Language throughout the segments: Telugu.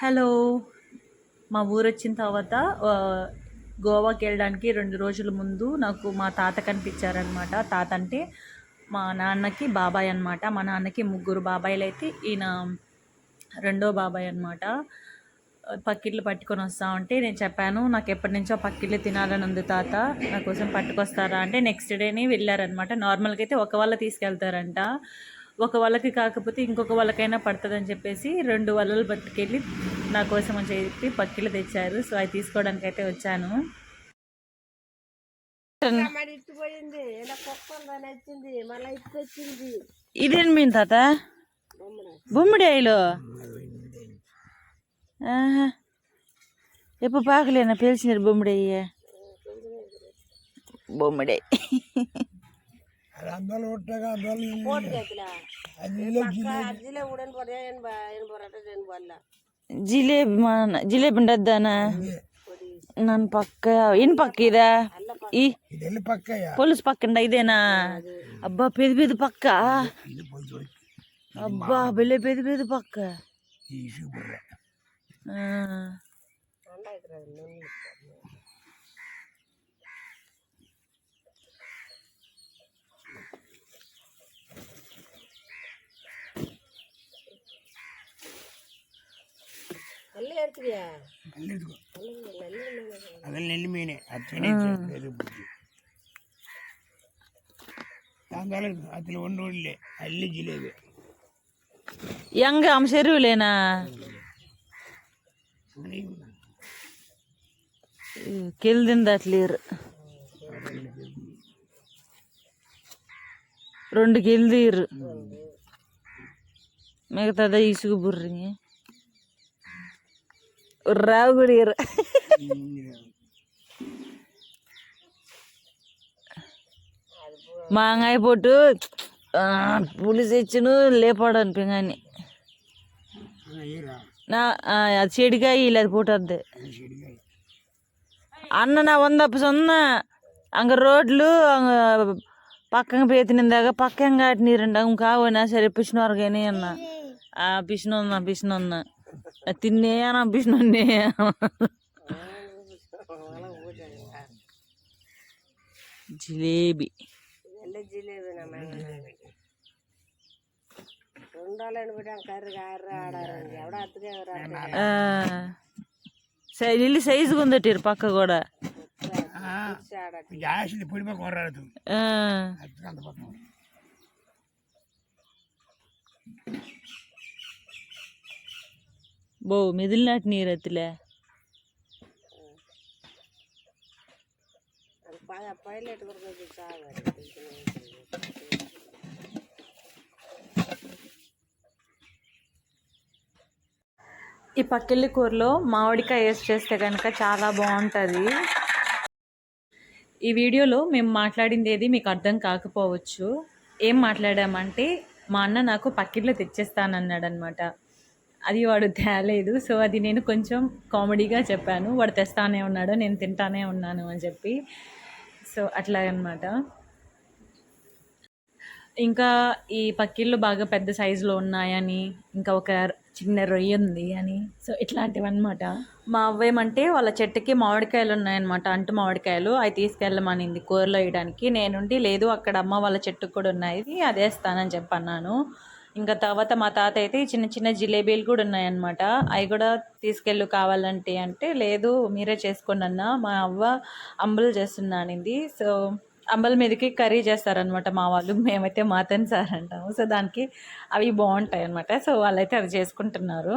హలో. మా ఊరు వచ్చిన తర్వాత గోవాకి వెళ్ళడానికి 2 రోజుల ముందు నాకు మా తాత కనిపించారనమాట. తాత అంటే మా నాన్నకి బాబాయ్ అనమాట. మా నాన్నకి 3 బాబాయిలు అయితే ఈయన రెండో బాబాయ్ అనమాట. పక్కిళ్ళు పట్టుకొని వస్తా ఉంటే నేను చెప్పాను, నాకు ఎప్పటి నుంచో పక్కిళ్ళు తినాలని ఉంది తాత, నా కోసం పట్టుకొస్తారా అంటే నెక్స్ట్ డేనే వెళ్ళారనమాట. నార్మల్గా అయితే ఒక వాళ్ళ తీసుకెళ్తారంట, ఒక వాళ్ళకి కాకపోతే ఇంకొక వాళ్ళకైనా పడుతుందని చెప్పేసి 2 వలలు పట్టుకెళ్ళి నా కోసం అని చెప్పి పక్కిళ్ళు తెచ్చారు. సో అవి తీసుకోవడానికి అయితే వచ్చాను. ఇదేం మీ తాత బొమ్మిడాయిలు ఎప్పుడు పాకలేనా పేల్చినారు బొమ్మిడాయి బొమ్మిడాయి జిలేబీ జిలేబీ ఉండద్దానా నన్ను పక్క ఎన్ని పక్క ఇదా ఈ పొలుసు పక్కండ ఇదేనా? అబ్బా పెద్ద పెద్ద పక్క, అబ్బా బెల్లే పెద్ద పెద్ద పక్క. ಹೆಂಗ ಅಂಶರುಲೇನಾ కెల్దింది అట్లేరు 2 కెల్దీరు మిగతాదా ఇసుగు బుర్రి రావు కూడా మాంగాయ పొట్టు పులిసి ఇచ్చును లేపాడు అనిపించాని నా అది చెడికాయ అది పోటద్దు అన్న నా 100 సొన్న అంగ రోడ్లు పక్కన పేతినిందాక పక్కన కాటినీరండి అంగ కావనా సరే పిచ్చినవారు కానీ అన్న పిచ్చినొన్నా తిన్నే అన్న పిచ్చినొన్నే జిలేబీ ఇల్లు సైజుగా ఉందట్టారు పక్క కూడా. బో మిదిలినట్టు నీరు అత్తిలే ఈ పక్కెళ్ళి కూరలో మామిడికాయ వేసి చేస్తే కనుక చాలా బాగుంటుంది. ఈ వీడియోలో మేము మాట్లాడింది ఏది మీకు అర్థం కాకపోవచ్చు. ఏం మాట్లాడామంటే మా అన్న నాకు పక్కిళ్ళు తెచ్చేస్తానన్నాడు అనమాట. అది వాడు తేలేదు. సో అది నేను కొంచెం కామెడీగా చెప్పాను. వాడు తెస్తానే ఉన్నాడు, నేను తింటానే ఉన్నాను అని చెప్పి. సో అట్లా అనమాట. ఇంకా ఈ పక్కిళ్ళు బాగా పెద్ద సైజులో ఉన్నాయని, ఇంకా ఒక చిన్న రొయ్య ఉంది అని, సో ఇట్లాంటివి అనమాట. మా అవ్వేమంటే వాళ్ళ చెట్టుకి మామిడికాయలు ఉన్నాయన్నమాట, అంటు మామిడికాయలు. అవి తీసుకెళ్ళమనింది కూరలో వేయడానికి. నేనుండి లేదు అక్కడ అమ్మ వాళ్ళ చెట్టుకు కూడా ఉన్నాయి, అది వేస్తానని చెప్పన్నాను. ఇంకా తర్వాత మా తాత అయితే చిన్న చిన్న జిలేబీలు కూడా ఉన్నాయన్నమాట, అవి కూడా తీసుకెళ్ళు కావాలంటే అంటే లేదు మీరే చేసుకోండి అన్న, మా అవ్వ అంబలు చేస్తున్నా అనింది. సో అంబల మీదకి కర్రీ చేస్తారనమాట మా వాళ్ళు, మేమైతే మాతన్ సార్ అంటాము. సో దానికి అవి బాగుంటాయి అనమాట. సో వాళ్ళైతే అది చేసుకుంటున్నారు.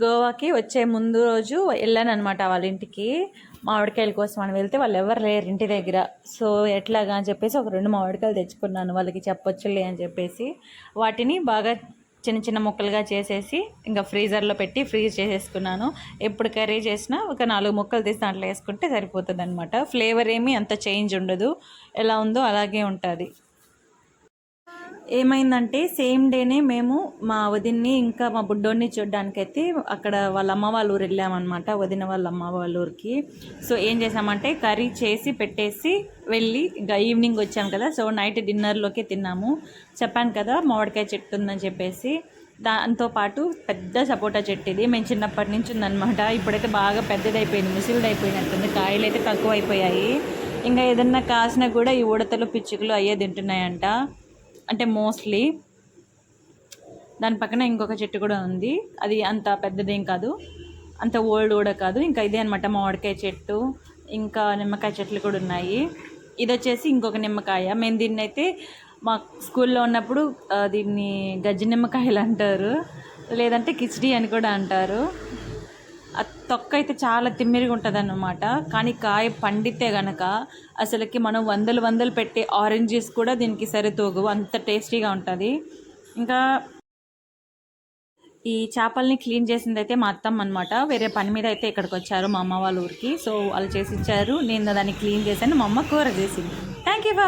గోవాకి వచ్చే ముందు రోజు వెళ్ళాను అనమాట వాళ్ళ ఇంటికి మామిడికాయల కోసం అని. వెళ్తే వాళ్ళు ఎవరు లేరు ఇంటి దగ్గర. సో ఎట్లాగా అని చెప్పేసి ఒక 2 మామిడికాయలు తెచ్చుకున్నాను, వాళ్ళకి చెప్పొచ్చులే అని చెప్పేసి. వాటిని బాగా చిన్న చిన్న ముక్కలుగా చేసేసి ఇంకా ఫ్రీజర్లో పెట్టి ఫ్రీజ్ చేసేసుకున్నాను. ఎప్పుడు కర్రీ చేసినా ఒక 4 ముక్కలు తీసి దాంట్లో వేసుకుంటే సరిపోతుంది అనమాట. ఫ్లేవర్ ఏమీ అంత చేంజ్ ఉండదు, ఎలా ఉందో అలాగే ఉంటుంది. ఏమైందంటే సేమ్ డేనే మేము మా వదిన్ని ఇంకా మా బుడ్డోడిని చూడడానికైతే అక్కడ వాళ్ళ అమ్మ వాళ్ళ ఊరు వెళ్ళామన్నమాట, వదిన వాళ్ళ అమ్మ వాళ్ళ ఊరికి. సో ఏం చేసామంటే కర్రీ చేసి పెట్టేసి వెళ్ళి ఇంకా ఈవినింగ్ వచ్చాం కదా, సో నైట్ డిన్నర్లోకి తిన్నాము. చెప్పాను కదా మామిడికాయ చెట్టు ఉందని చెప్పేసి. దాంతో పాటు పెద్ద సపోటా చెట్టు ఇది మేము చిన్నప్పటి నుంచి ఉందన్నమాట. ఇప్పుడైతే బాగా పెద్దదైపోయింది, ముసిలిది అయిపోయినట్టుంది. కాయలు అయితే తక్కువ అయిపోయాయి. ఇంకా ఏదన్నా కాసినా కూడా ఈ ఉడతలు పిచ్చుకలు అయ్యే తింటున్నాయంట, అంటే మోస్ట్లీ. దాని పక్కన ఇంకొక చెట్టు కూడా ఉంది, అది అంత పెద్దదేం కాదు, అంత ఓల్డ్ కూడా కాదు. ఇంకా ఇదే అనమాట మామిడికాయ చెట్టు, ఇంకా నిమ్మకాయ చెట్లు కూడా ఉన్నాయి. ఇది వచ్చేసి ఇంకొక నిమ్మకాయ. మేము దీన్ని అయితే మా స్కూల్లో ఉన్నప్పుడు దీన్ని గజ్జి నిమ్మకాయలు అంటారు, లేదంటే కిచిడి అని కూడా అంటారు. ఆ తొక్క అయితే చాలా తిమ్మిరిగా ఉంటుంది అన్నమాట. కానీ కాయ పండితే గనక అసలుకి మనం వందలు పెట్టే ఆరెంజెస్ కూడా దీనికి సరితూగు, అంత టేస్టీగా ఉంటుంది. ఇంకా ఈ చేపల్ని క్లీన్ చేసింది అయితే మా అత్తమ్మ అనమాట. వేరే పని మీద అయితే ఇక్కడికి వచ్చారు మా అమ్మ వాళ్ళ ఊరికి. సో వాళ్ళు చేసి ఇచ్చారు, నేను దాన్ని క్లీన్ చేశాను, మా అమ్మ కూర చేసింది. Thank you for